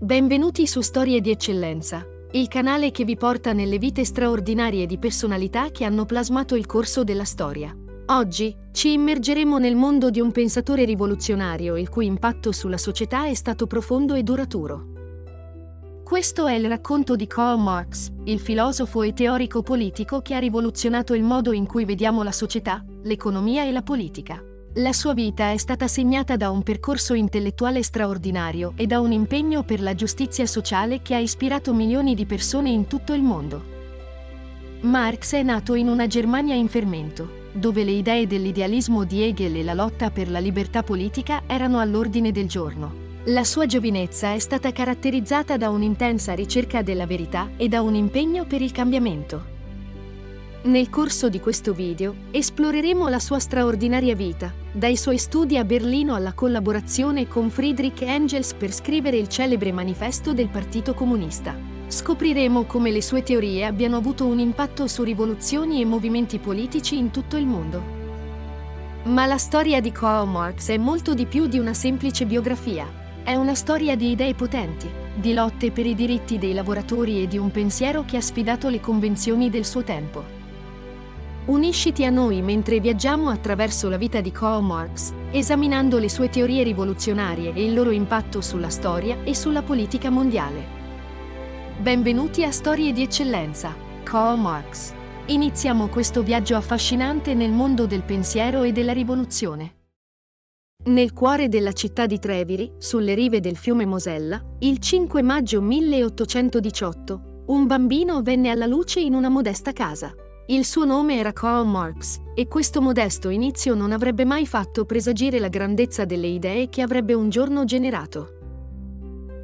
Benvenuti su Storie di Eccellenza, il canale che vi porta nelle vite straordinarie di personalità che hanno plasmato il corso della storia. Oggi ci immergeremo nel mondo di un pensatore rivoluzionario il cui impatto sulla società è stato profondo e duraturo. Questo è il racconto di Karl Marx, il filosofo e teorico politico che ha rivoluzionato il modo in cui vediamo la società, l'economia e la politica. La sua vita è stata segnata da un percorso intellettuale straordinario e da un impegno per la giustizia sociale che ha ispirato milioni di persone in tutto il mondo. Marx è nato in una Germania in fermento, dove le idee dell'idealismo di Hegel e la lotta per la libertà politica erano all'ordine del giorno. La sua giovinezza è stata caratterizzata da un'intensa ricerca della verità e da un impegno per il cambiamento. Nel corso di questo video esploreremo la sua straordinaria vita, dai suoi studi a Berlino alla collaborazione con Friedrich Engels per scrivere il celebre manifesto del Partito Comunista. Scopriremo come le sue teorie abbiano avuto un impatto su rivoluzioni e movimenti politici in tutto il mondo. Ma la storia di Karl Marx è molto di più di una semplice biografia. È una storia di idee potenti, di lotte per i diritti dei lavoratori e di un pensiero che ha sfidato le convenzioni del suo tempo. Unisciti a noi mentre viaggiamo attraverso la vita di Karl Marx, esaminando le sue teorie rivoluzionarie e il loro impatto sulla storia e sulla politica mondiale. Benvenuti a Storie di Eccellenza, Karl Marx. Iniziamo questo viaggio affascinante nel mondo del pensiero e della rivoluzione. Nel cuore della città di Treviri, sulle rive del fiume Mosella, il 5 maggio 1818, un bambino venne alla luce in una modesta casa. Il suo nome era Karl Marx, e questo modesto inizio non avrebbe mai fatto presagire la grandezza delle idee che avrebbe un giorno generato.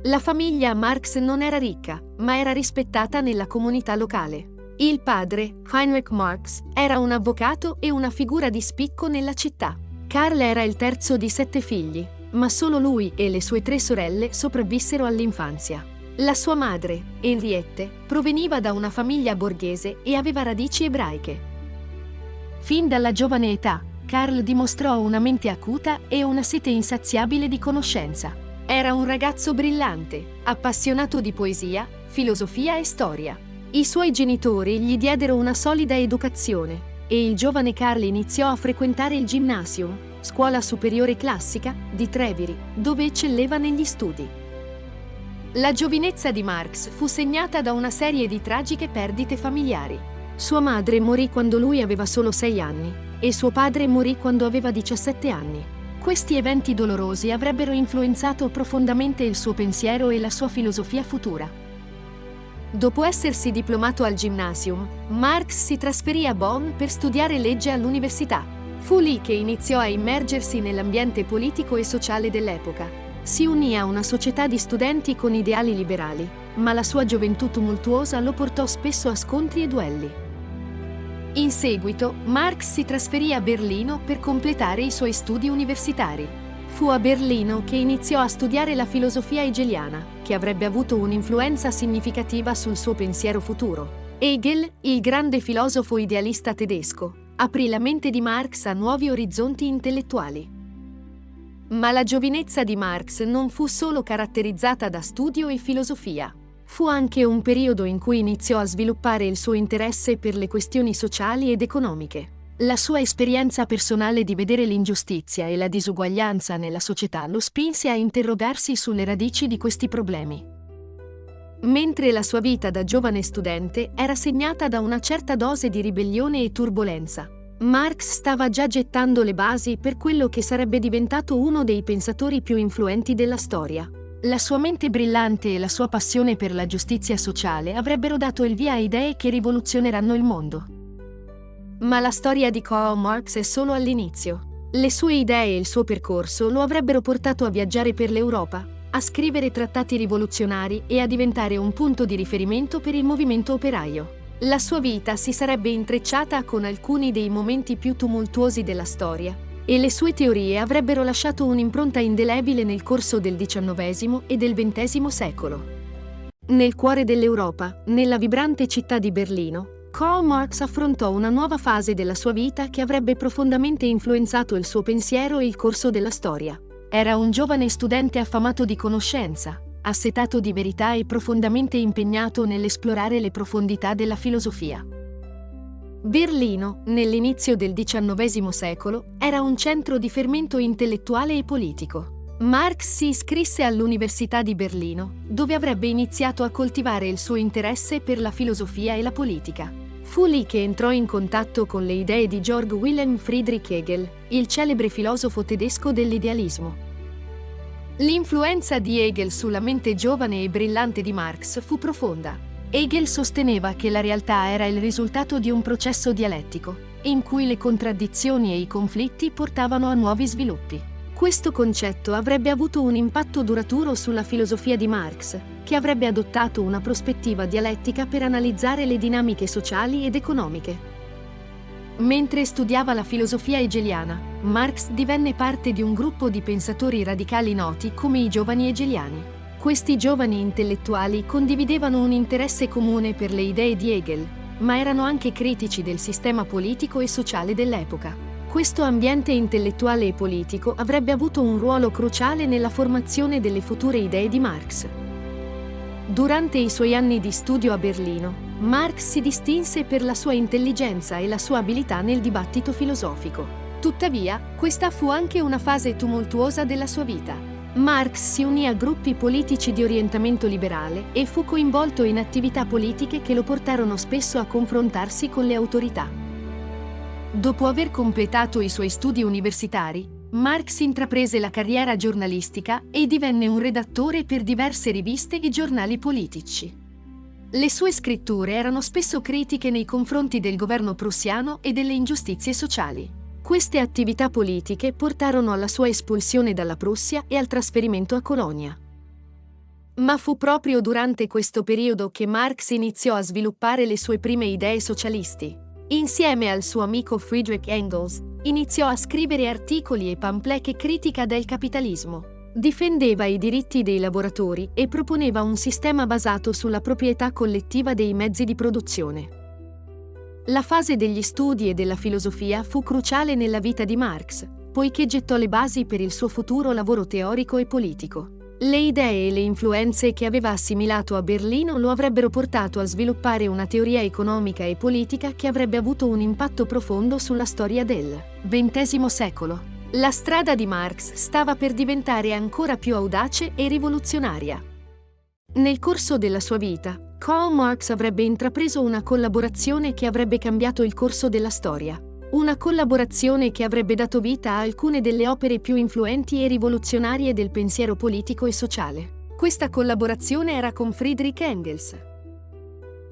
La famiglia Marx non era ricca, ma era rispettata nella comunità locale. Il padre, Heinrich Marx, era un avvocato e una figura di spicco nella città. Karl era il terzo di 7 figli, ma solo lui e le sue 3 sorelle sopravvissero all'infanzia. La sua madre, Henriette, proveniva da una famiglia borghese e aveva radici ebraiche. Fin dalla giovane età, Karl dimostrò una mente acuta e una sete insaziabile di conoscenza. Era un ragazzo brillante, appassionato di poesia, filosofia e storia. I suoi genitori gli diedero una solida educazione e il giovane Karl iniziò a frequentare il Gymnasium, scuola superiore classica, di Treviri, dove eccelleva negli studi. La giovinezza di Marx fu segnata da una serie di tragiche perdite familiari. Sua madre morì quando lui aveva solo 6 anni e suo padre morì quando aveva 17 anni. Questi eventi dolorosi avrebbero influenzato profondamente il suo pensiero e la sua filosofia futura. Dopo essersi diplomato al Gymnasium, Marx si trasferì a Bonn per studiare legge all'università. Fu lì che iniziò a immergersi nell'ambiente politico e sociale dell'epoca. Si unì a una società di studenti con ideali liberali, ma la sua gioventù tumultuosa lo portò spesso a scontri e duelli. In seguito, Marx si trasferì a Berlino per completare i suoi studi universitari. Fu a Berlino che iniziò a studiare la filosofia hegeliana, che avrebbe avuto un'influenza significativa sul suo pensiero futuro. Hegel, il grande filosofo idealista tedesco, aprì la mente di Marx a nuovi orizzonti intellettuali. Ma la giovinezza di Marx non fu solo caratterizzata da studio e filosofia. Fu anche un periodo in cui iniziò a sviluppare il suo interesse per le questioni sociali ed economiche. La sua esperienza personale di vedere l'ingiustizia e la disuguaglianza nella società lo spinse a interrogarsi sulle radici di questi problemi. Mentre la sua vita da giovane studente era segnata da una certa dose di ribellione e turbolenza, Marx stava già gettando le basi per quello che sarebbe diventato uno dei pensatori più influenti della storia. La sua mente brillante e la sua passione per la giustizia sociale avrebbero dato il via a idee che rivoluzioneranno il mondo. Ma la storia di Karl Marx è solo all'inizio. Le sue idee e il suo percorso lo avrebbero portato a viaggiare per l'Europa, a scrivere trattati rivoluzionari e a diventare un punto di riferimento per il movimento operaio. La sua vita si sarebbe intrecciata con alcuni dei momenti più tumultuosi della storia, e le sue teorie avrebbero lasciato un'impronta indelebile nel corso del XIX e del XX secolo. Nel cuore dell'Europa, nella vibrante città di Berlino, Karl Marx affrontò una nuova fase della sua vita che avrebbe profondamente influenzato il suo pensiero e il corso della storia. Era un giovane studente affamato di conoscenza, assetato di verità e profondamente impegnato nell'esplorare le profondità della filosofia. Berlino, nell'inizio del XIX secolo, era un centro di fermento intellettuale e politico. Marx si iscrisse all'Università di Berlino, dove avrebbe iniziato a coltivare il suo interesse per la filosofia e la politica. Fu lì che entrò in contatto con le idee di Georg Wilhelm Friedrich Hegel, il celebre filosofo tedesco dell'idealismo. L'influenza di Hegel sulla mente giovane e brillante di Marx fu profonda. Hegel sosteneva che la realtà era il risultato di un processo dialettico, in cui le contraddizioni e i conflitti portavano a nuovi sviluppi. Questo concetto avrebbe avuto un impatto duraturo sulla filosofia di Marx, che avrebbe adottato una prospettiva dialettica per analizzare le dinamiche sociali ed economiche. Mentre studiava la filosofia hegeliana, Marx divenne parte di un gruppo di pensatori radicali noti come i giovani hegeliani. Questi giovani intellettuali condividevano un interesse comune per le idee di Hegel, ma erano anche critici del sistema politico e sociale dell'epoca. Questo ambiente intellettuale e politico avrebbe avuto un ruolo cruciale nella formazione delle future idee di Marx. Durante i suoi anni di studio a Berlino, Marx si distinse per la sua intelligenza e la sua abilità nel dibattito filosofico. Tuttavia, questa fu anche una fase tumultuosa della sua vita. Marx si unì a gruppi politici di orientamento liberale e fu coinvolto in attività politiche che lo portarono spesso a confrontarsi con le autorità. Dopo aver completato i suoi studi universitari, Marx intraprese la carriera giornalistica e divenne un redattore per diverse riviste e giornali politici. Le sue scritture erano spesso critiche nei confronti del governo prussiano e delle ingiustizie sociali. Queste attività politiche portarono alla sua espulsione dalla Prussia e al trasferimento a Colonia. Ma fu proprio durante questo periodo che Marx iniziò a sviluppare le sue prime idee socialisti. Insieme al suo amico Friedrich Engels, iniziò a scrivere articoli e pamphlet che critica del capitalismo. Difendeva i diritti dei lavoratori e proponeva un sistema basato sulla proprietà collettiva dei mezzi di produzione. La fase degli studi e della filosofia fu cruciale nella vita di Marx, poiché gettò le basi per il suo futuro lavoro teorico e politico. Le idee e le influenze che aveva assimilato a Berlino lo avrebbero portato a sviluppare una teoria economica e politica che avrebbe avuto un impatto profondo sulla storia del XX secolo. La strada di Marx stava per diventare ancora più audace e rivoluzionaria. Nel corso della sua vita, Karl Marx avrebbe intrapreso una collaborazione che avrebbe cambiato il corso della storia. Una collaborazione che avrebbe dato vita a alcune delle opere più influenti e rivoluzionarie del pensiero politico e sociale. Questa collaborazione era con Friedrich Engels.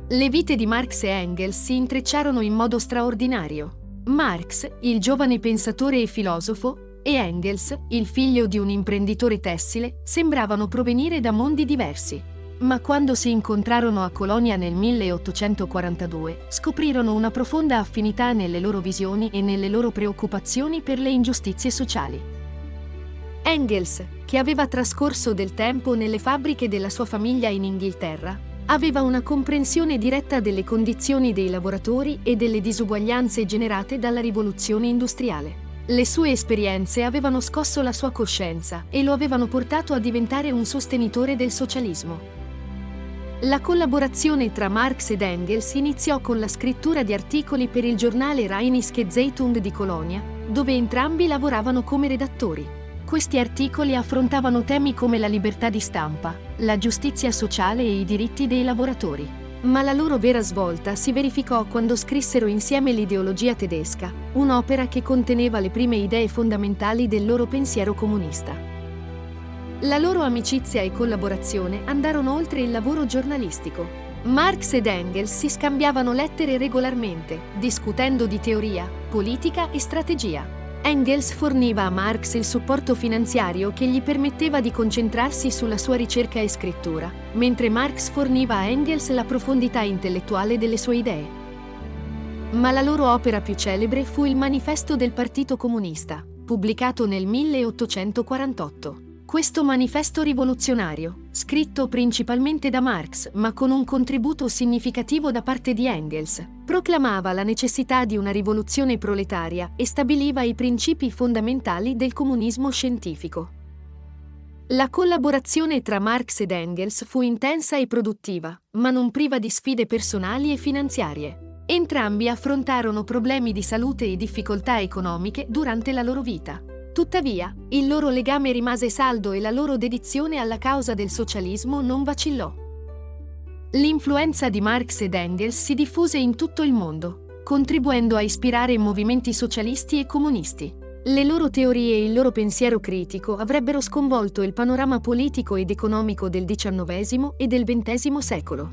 Le vite di Marx e Engels si intrecciarono in modo straordinario. Marx, il giovane pensatore e filosofo, e Engels, il figlio di un imprenditore tessile, sembravano provenire da mondi diversi. Ma quando si incontrarono a Colonia nel 1842, scoprirono una profonda affinità nelle loro visioni e nelle loro preoccupazioni per le ingiustizie sociali. Engels, che aveva trascorso del tempo nelle fabbriche della sua famiglia in Inghilterra, aveva una comprensione diretta delle condizioni dei lavoratori e delle disuguaglianze generate dalla rivoluzione industriale. Le sue esperienze avevano scosso la sua coscienza e lo avevano portato a diventare un sostenitore del socialismo. La collaborazione tra Marx ed Engels iniziò con la scrittura di articoli per il giornale Rheinische Zeitung di Colonia, dove entrambi lavoravano come redattori. Questi articoli affrontavano temi come la libertà di stampa, la giustizia sociale e i diritti dei lavoratori. Ma la loro vera svolta si verificò quando scrissero insieme l'ideologia tedesca, un'opera che conteneva le prime idee fondamentali del loro pensiero comunista. La loro amicizia e collaborazione andarono oltre il lavoro giornalistico. Marx ed Engels si scambiavano lettere regolarmente, discutendo di teoria, politica e strategia. Engels forniva a Marx il supporto finanziario che gli permetteva di concentrarsi sulla sua ricerca e scrittura, mentre Marx forniva a Engels la profondità intellettuale delle sue idee. Ma la loro opera più celebre fu il Manifesto del Partito Comunista, pubblicato nel 1848. Questo manifesto rivoluzionario, scritto principalmente da Marx ma con un contributo significativo da parte di Engels, proclamava la necessità di una rivoluzione proletaria e stabiliva i principi fondamentali del comunismo scientifico. La collaborazione tra Marx ed Engels fu intensa e produttiva, ma non priva di sfide personali e finanziarie. Entrambi affrontarono problemi di salute e difficoltà economiche durante la loro vita. Tuttavia, il loro legame rimase saldo e la loro dedizione alla causa del socialismo non vacillò. L'influenza di Marx ed Engels si diffuse in tutto il mondo, contribuendo a ispirare movimenti socialisti e comunisti. Le loro teorie e il loro pensiero critico avrebbero sconvolto il panorama politico ed economico del XIX e del XX secolo.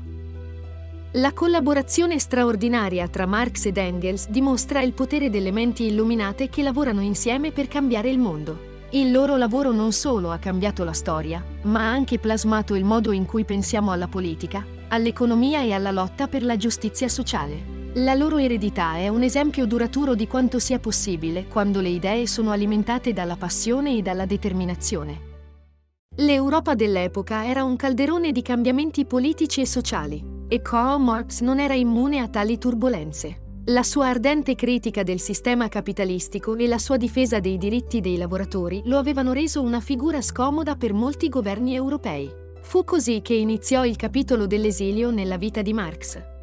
La collaborazione straordinaria tra Marx ed Engels dimostra il potere delle menti illuminate che lavorano insieme per cambiare il mondo. Il loro lavoro non solo ha cambiato la storia, ma ha anche plasmato il modo in cui pensiamo alla politica, all'economia e alla lotta per la giustizia sociale. La loro eredità è un esempio duraturo di quanto sia possibile quando le idee sono alimentate dalla passione e dalla determinazione. L'Europa dell'epoca era un calderone di cambiamenti politici e sociali, e Karl Marx non era immune a tali turbolenze. La sua ardente critica del sistema capitalistico e la sua difesa dei diritti dei lavoratori lo avevano reso una figura scomoda per molti governi europei. Fu così che iniziò il capitolo dell'esilio nella vita di Marx.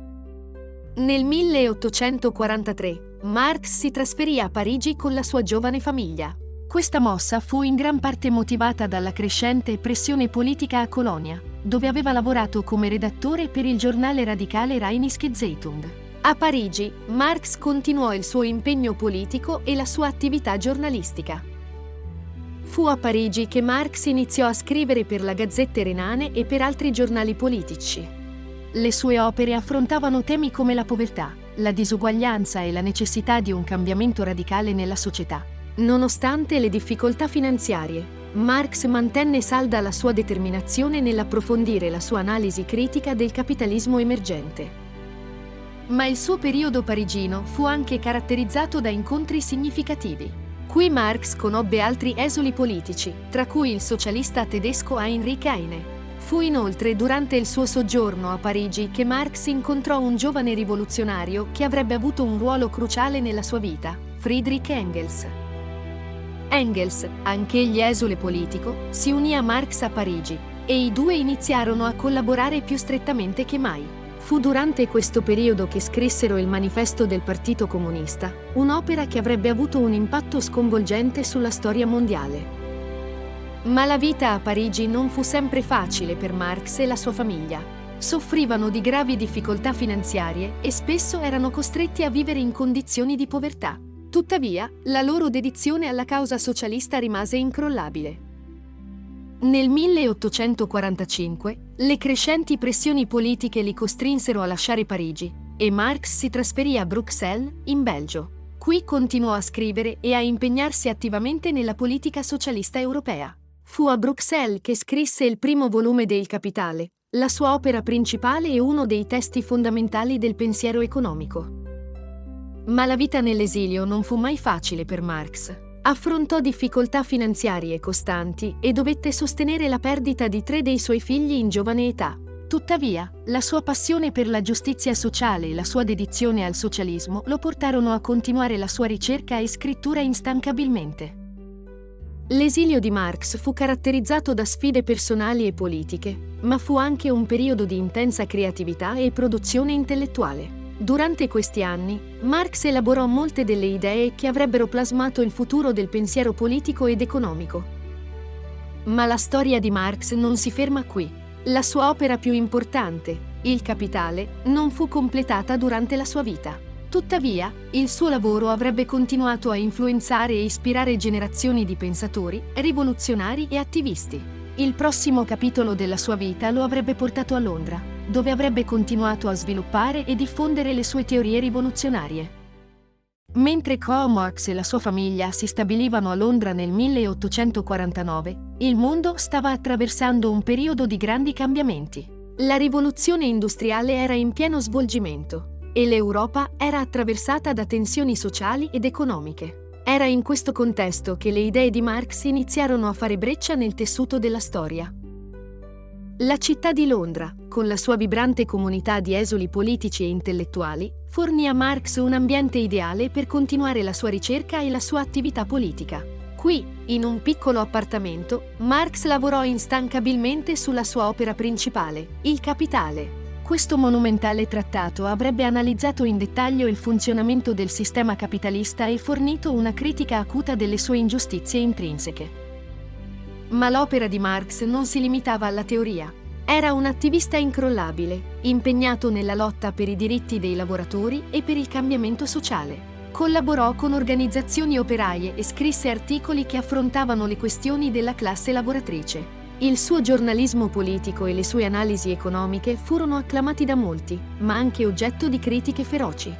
Nel 1843, Marx si trasferì a Parigi con la sua giovane famiglia. Questa mossa fu in gran parte motivata dalla crescente pressione politica a Colonia, dove aveva lavorato come redattore per il giornale radicale Rheinische Zeitung. A Parigi, Marx continuò il suo impegno politico e la sua attività giornalistica. Fu a Parigi che Marx iniziò a scrivere per la Gazzetta Renane e per altri giornali politici. Le sue opere affrontavano temi come la povertà, la disuguaglianza e la necessità di un cambiamento radicale nella società. Nonostante le difficoltà finanziarie, Marx mantenne salda la sua determinazione nell'approfondire la sua analisi critica del capitalismo emergente. Ma il suo periodo parigino fu anche caratterizzato da incontri significativi. Qui Marx conobbe altri esuli politici, tra cui il socialista tedesco Heinrich Heine. Fu inoltre durante il suo soggiorno a Parigi che Marx incontrò un giovane rivoluzionario che avrebbe avuto un ruolo cruciale nella sua vita, Friedrich Engels. Engels, anch'egli esule politico, si unì a Marx a Parigi, e i due iniziarono a collaborare più strettamente che mai. Fu durante questo periodo che scrissero il Manifesto del Partito Comunista, un'opera che avrebbe avuto un impatto sconvolgente sulla storia mondiale. Ma la vita a Parigi non fu sempre facile per Marx e la sua famiglia. Soffrivano di gravi difficoltà finanziarie e spesso erano costretti a vivere in condizioni di povertà. Tuttavia, la loro dedizione alla causa socialista rimase incrollabile. Nel 1845, le crescenti pressioni politiche li costrinsero a lasciare Parigi, e Marx si trasferì a Bruxelles, in Belgio. Qui continuò a scrivere e a impegnarsi attivamente nella politica socialista europea. Fu a Bruxelles che scrisse il primo volume de Il Capitale, la sua opera principale e uno dei testi fondamentali del pensiero economico. Ma la vita nell'esilio non fu mai facile per Marx. Affrontò difficoltà finanziarie costanti e dovette sostenere la perdita di 3 dei suoi figli in giovane età. Tuttavia, la sua passione per la giustizia sociale e la sua dedizione al socialismo lo portarono a continuare la sua ricerca e scrittura instancabilmente. L'esilio di Marx fu caratterizzato da sfide personali e politiche, ma fu anche un periodo di intensa creatività e produzione intellettuale. Durante questi anni, Marx elaborò molte delle idee che avrebbero plasmato il futuro del pensiero politico ed economico. Ma la storia di Marx non si ferma qui. La sua opera più importante, Il Capitale, non fu completata durante la sua vita. Tuttavia, il suo lavoro avrebbe continuato a influenzare e ispirare generazioni di pensatori, rivoluzionari e attivisti. Il prossimo capitolo della sua vita lo avrebbe portato a Londra, dove avrebbe continuato a sviluppare e diffondere le sue teorie rivoluzionarie. Mentre Karl Marx e la sua famiglia si stabilivano a Londra nel 1849, il mondo stava attraversando un periodo di grandi cambiamenti. La rivoluzione industriale era in pieno svolgimento e l'Europa era attraversata da tensioni sociali ed economiche. Era in questo contesto che le idee di Marx iniziarono a fare breccia nel tessuto della storia. La città di Londra, con la sua vibrante comunità di esuli politici e intellettuali, fornì a Marx un ambiente ideale per continuare la sua ricerca e la sua attività politica. Qui, in un piccolo appartamento, Marx lavorò instancabilmente sulla sua opera principale, Il Capitale. Questo monumentale trattato avrebbe analizzato in dettaglio il funzionamento del sistema capitalista e fornito una critica acuta delle sue ingiustizie intrinseche. Ma l'opera di Marx non si limitava alla teoria. Era un attivista incrollabile, impegnato nella lotta per i diritti dei lavoratori e per il cambiamento sociale. Collaborò con organizzazioni operaie e scrisse articoli che affrontavano le questioni della classe lavoratrice. Il suo giornalismo politico e le sue analisi economiche furono acclamati da molti, ma anche oggetto di critiche feroci.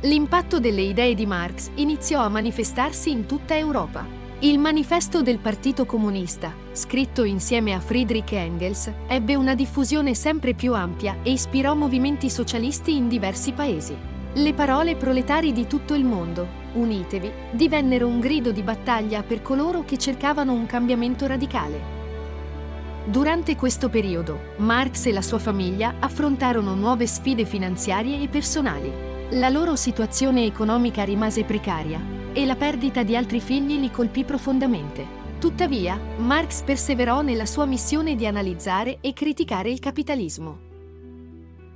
L'impatto delle idee di Marx iniziò a manifestarsi in tutta Europa. Il Manifesto del Partito Comunista, scritto insieme a Friedrich Engels, ebbe una diffusione sempre più ampia e ispirò movimenti socialisti in diversi paesi. Le parole proletari di tutto il mondo, unitevi, divennero un grido di battaglia per coloro che cercavano un cambiamento radicale. Durante questo periodo, Marx e la sua famiglia affrontarono nuove sfide finanziarie e personali. La loro situazione economica rimase precaria e la perdita di altri figli li colpì profondamente. Tuttavia, Marx perseverò nella sua missione di analizzare e criticare il capitalismo.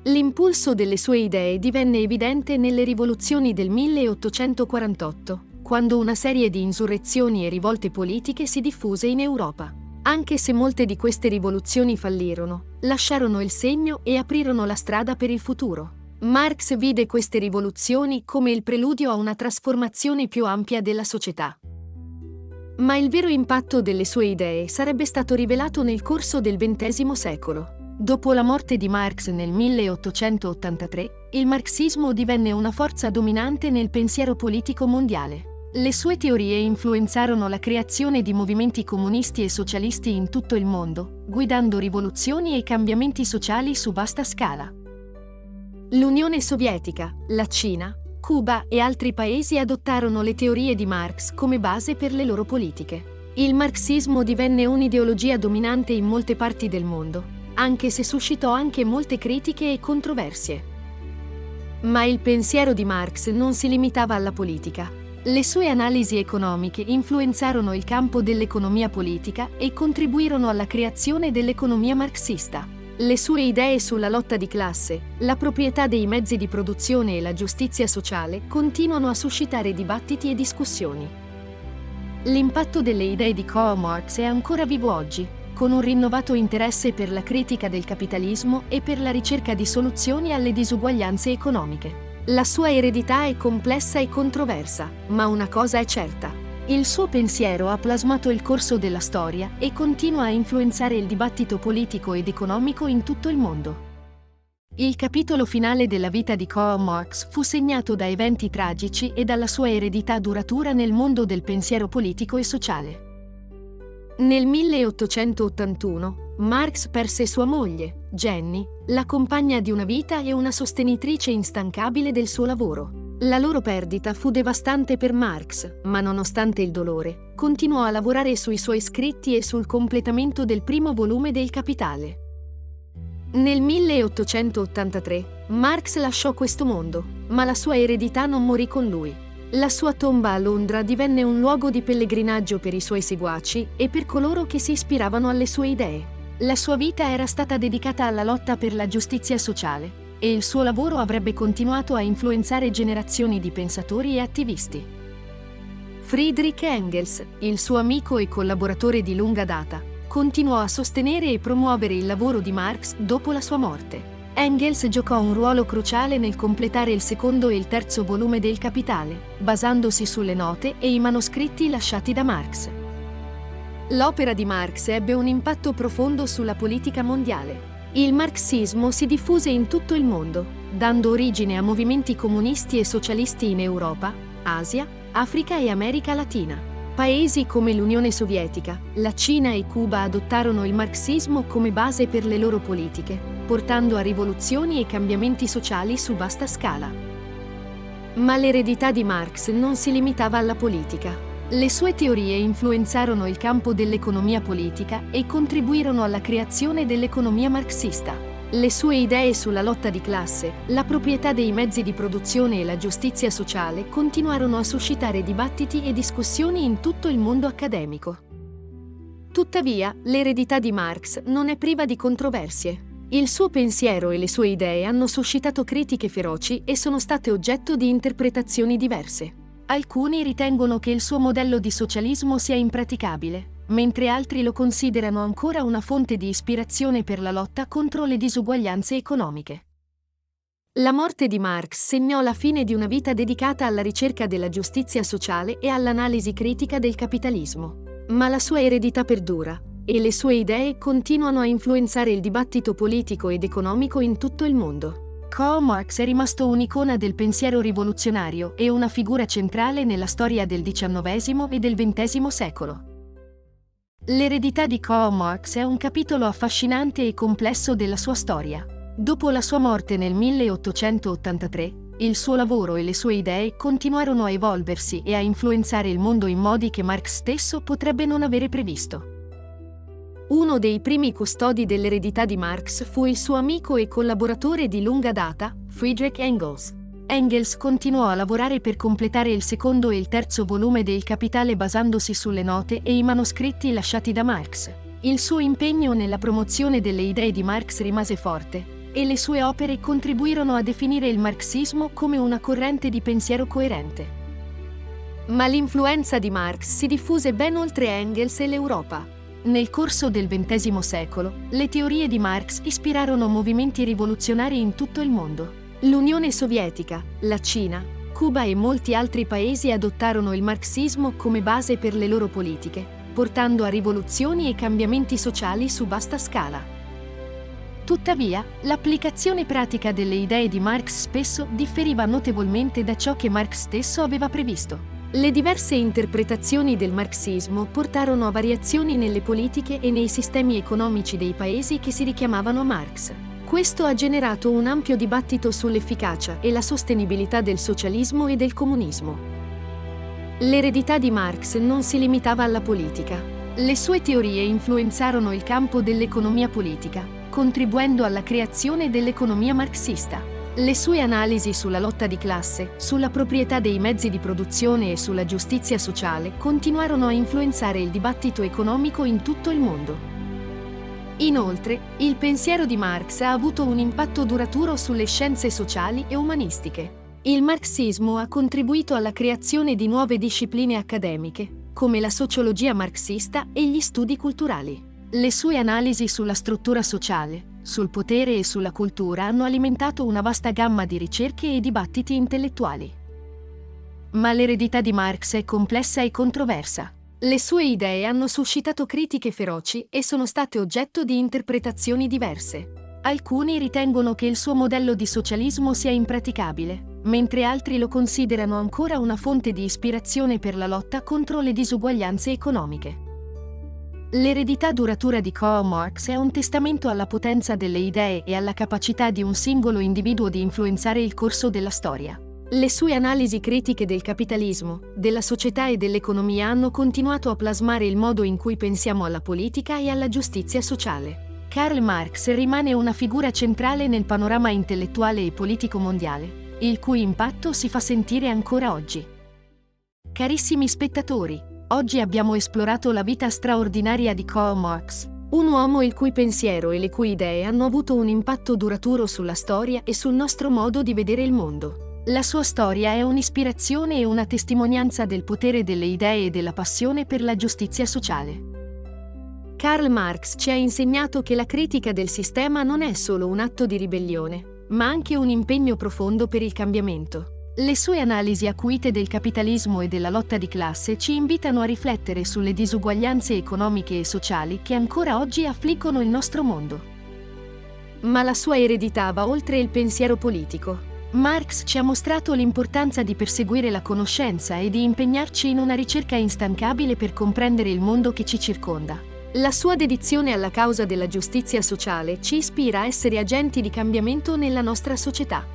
L'impulso delle sue idee divenne evidente nelle rivoluzioni del 1848, quando una serie di insurrezioni e rivolte politiche si diffuse in Europa. Anche se molte di queste rivoluzioni fallirono, lasciarono il segno e aprirono la strada per il futuro. Marx vide queste rivoluzioni come il preludio a una trasformazione più ampia della società. Ma il vero impatto delle sue idee sarebbe stato rivelato nel corso del XX secolo. Dopo la morte di Marx nel 1883, il marxismo divenne una forza dominante nel pensiero politico mondiale. Le sue teorie influenzarono la creazione di movimenti comunisti e socialisti in tutto il mondo, guidando rivoluzioni e cambiamenti sociali su vasta scala. L'Unione Sovietica, la Cina, Cuba e altri paesi adottarono le teorie di Marx come base per le loro politiche. Il marxismo divenne un'ideologia dominante in molte parti del mondo, anche se suscitò anche molte critiche e controversie. Ma il pensiero di Marx non si limitava alla politica. Le sue analisi economiche influenzarono il campo dell'economia politica e contribuirono alla creazione dell'economia marxista. Le sue idee sulla lotta di classe, la proprietà dei mezzi di produzione e la giustizia sociale continuano a suscitare dibattiti e discussioni. L'impatto delle idee di Karl Marx è ancora vivo oggi, con un rinnovato interesse per la critica del capitalismo e per la ricerca di soluzioni alle disuguaglianze economiche. La sua eredità è complessa e controversa, ma una cosa è certa. Il suo pensiero ha plasmato il corso della storia e continua a influenzare il dibattito politico ed economico in tutto il mondo. Il capitolo finale della vita di Karl Marx fu segnato da eventi tragici e dalla sua eredità duratura nel mondo del pensiero politico e sociale. Nel 1881, Marx perse sua moglie, Jenny, la compagna di una vita e una sostenitrice instancabile del suo lavoro. La loro perdita fu devastante per Marx, ma nonostante il dolore, continuò a lavorare sui suoi scritti e sul completamento del primo volume del Capitale. Nel 1883, Marx lasciò questo mondo, ma la sua eredità non morì con lui. La sua tomba a Londra divenne un luogo di pellegrinaggio per i suoi seguaci e per coloro che si ispiravano alle sue idee. La sua vita era stata dedicata alla lotta per la giustizia sociale e il suo lavoro avrebbe continuato a influenzare generazioni di pensatori e attivisti. Friedrich Engels, il suo amico e collaboratore di lunga data, continuò a sostenere e promuovere il lavoro di Marx dopo la sua morte. Engels giocò un ruolo cruciale nel completare il secondo e il terzo volume del Capitale, basandosi sulle note e i manoscritti lasciati da Marx. L'opera di Marx ebbe un impatto profondo sulla politica mondiale. Il marxismo si diffuse in tutto il mondo, dando origine a movimenti comunisti e socialisti in Europa, Asia, Africa e America Latina. Paesi come l'Unione Sovietica, la Cina e Cuba adottarono il marxismo come base per le loro politiche, portando a rivoluzioni e cambiamenti sociali su vasta scala. Ma l'eredità di Marx non si limitava alla politica. Le sue teorie influenzarono il campo dell'economia politica e contribuirono alla creazione dell'economia marxista. Le sue idee sulla lotta di classe, la proprietà dei mezzi di produzione e la giustizia sociale continuarono a suscitare dibattiti e discussioni in tutto il mondo accademico. Tuttavia, l'eredità di Marx non è priva di controversie. Il suo pensiero e le sue idee hanno suscitato critiche feroci e sono state oggetto di interpretazioni diverse. Alcuni ritengono che il suo modello di socialismo sia impraticabile, mentre altri lo considerano ancora una fonte di ispirazione per la lotta contro le disuguaglianze economiche. La morte di Marx segnò la fine di una vita dedicata alla ricerca della giustizia sociale e all'analisi critica del capitalismo. Ma la sua eredità perdura, e le sue idee continuano a influenzare il dibattito politico ed economico in tutto il mondo. Karl Marx è rimasto un'icona del pensiero rivoluzionario e una figura centrale nella storia del XIX e del XX secolo. L'eredità di Karl Marx è un capitolo affascinante e complesso della sua storia. Dopo la sua morte nel 1883, il suo lavoro e le sue idee continuarono a evolversi e a influenzare il mondo in modi che Marx stesso potrebbe non avere previsto. Uno dei primi custodi dell'eredità di Marx fu il suo amico e collaboratore di lunga data, Friedrich Engels. Engels continuò a lavorare per completare il secondo e il terzo volume del Capitale basandosi sulle note e i manoscritti lasciati da Marx. Il suo impegno nella promozione delle idee di Marx rimase forte, e le sue opere contribuirono a definire il marxismo come una corrente di pensiero coerente. Ma l'influenza di Marx si diffuse ben oltre Engels e l'Europa. Nel corso del XX secolo, le teorie di Marx ispirarono movimenti rivoluzionari in tutto il mondo. L'Unione Sovietica, la Cina, Cuba e molti altri paesi adottarono il marxismo come base per le loro politiche, portando a rivoluzioni e cambiamenti sociali su vasta scala. Tuttavia, l'applicazione pratica delle idee di Marx spesso differiva notevolmente da ciò che Marx stesso aveva previsto. Le diverse interpretazioni del marxismo portarono a variazioni nelle politiche e nei sistemi economici dei paesi che si richiamavano a Marx. Questo ha generato un ampio dibattito sull'efficacia e la sostenibilità del socialismo e del comunismo. L'eredità di Marx non si limitava alla politica. Le sue teorie influenzarono il campo dell'economia politica, contribuendo alla creazione dell'economia marxista. Le sue analisi sulla lotta di classe, sulla proprietà dei mezzi di produzione e sulla giustizia sociale continuarono a influenzare il dibattito economico in tutto il mondo. Inoltre, il pensiero di Marx ha avuto un impatto duraturo sulle scienze sociali e umanistiche. Il marxismo ha contribuito alla creazione di nuove discipline accademiche, come la sociologia marxista e gli studi culturali. Le sue analisi sulla struttura sociale, sul potere e sulla cultura hanno alimentato una vasta gamma di ricerche e dibattiti intellettuali. Ma l'eredità di Marx è complessa e controversa. Le sue idee hanno suscitato critiche feroci e sono state oggetto di interpretazioni diverse. Alcuni ritengono che il suo modello di socialismo sia impraticabile, mentre altri lo considerano ancora una fonte di ispirazione per la lotta contro le disuguaglianze economiche. L'eredità duratura di Karl Marx è un testamento alla potenza delle idee e alla capacità di un singolo individuo di influenzare il corso della storia. Le sue analisi critiche del capitalismo, della società e dell'economia hanno continuato a plasmare il modo in cui pensiamo alla politica e alla giustizia sociale. Karl Marx rimane una figura centrale nel panorama intellettuale e politico mondiale, il cui impatto si fa sentire ancora oggi. Carissimi spettatori, oggi abbiamo esplorato la vita straordinaria di Karl Marx, un uomo il cui pensiero e le cui idee hanno avuto un impatto duraturo sulla storia e sul nostro modo di vedere il mondo. La sua storia è un'ispirazione e una testimonianza del potere delle idee e della passione per la giustizia sociale. Karl Marx ci ha insegnato che la critica del sistema non è solo un atto di ribellione, ma anche un impegno profondo per il cambiamento. Le sue analisi acuite del capitalismo e della lotta di classe ci invitano a riflettere sulle disuguaglianze economiche e sociali che ancora oggi affliggono il nostro mondo. Ma la sua eredità va oltre il pensiero politico. Marx ci ha mostrato l'importanza di perseguire la conoscenza e di impegnarci in una ricerca instancabile per comprendere il mondo che ci circonda. La sua dedizione alla causa della giustizia sociale ci ispira a essere agenti di cambiamento nella nostra società.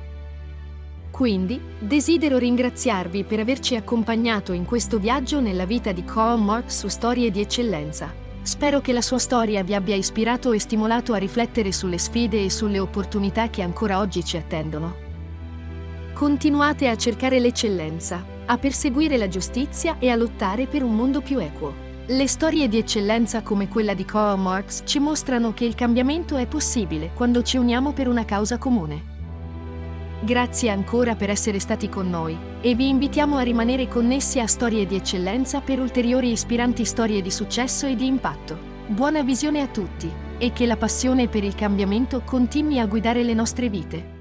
Quindi, desidero ringraziarvi per averci accompagnato in questo viaggio nella vita di Karl Marx su Storie di Eccellenza. Spero che la sua storia vi abbia ispirato e stimolato a riflettere sulle sfide e sulle opportunità che ancora oggi ci attendono. Continuate a cercare l'eccellenza, a perseguire la giustizia e a lottare per un mondo più equo. Le storie di eccellenza come quella di Karl Marx ci mostrano che il cambiamento è possibile quando ci uniamo per una causa comune. Grazie ancora per essere stati con noi e vi invitiamo a rimanere connessi a Storie di Eccellenza per ulteriori ispiranti storie di successo e di impatto. Buona visione a tutti e che la passione per il cambiamento continui a guidare le nostre vite.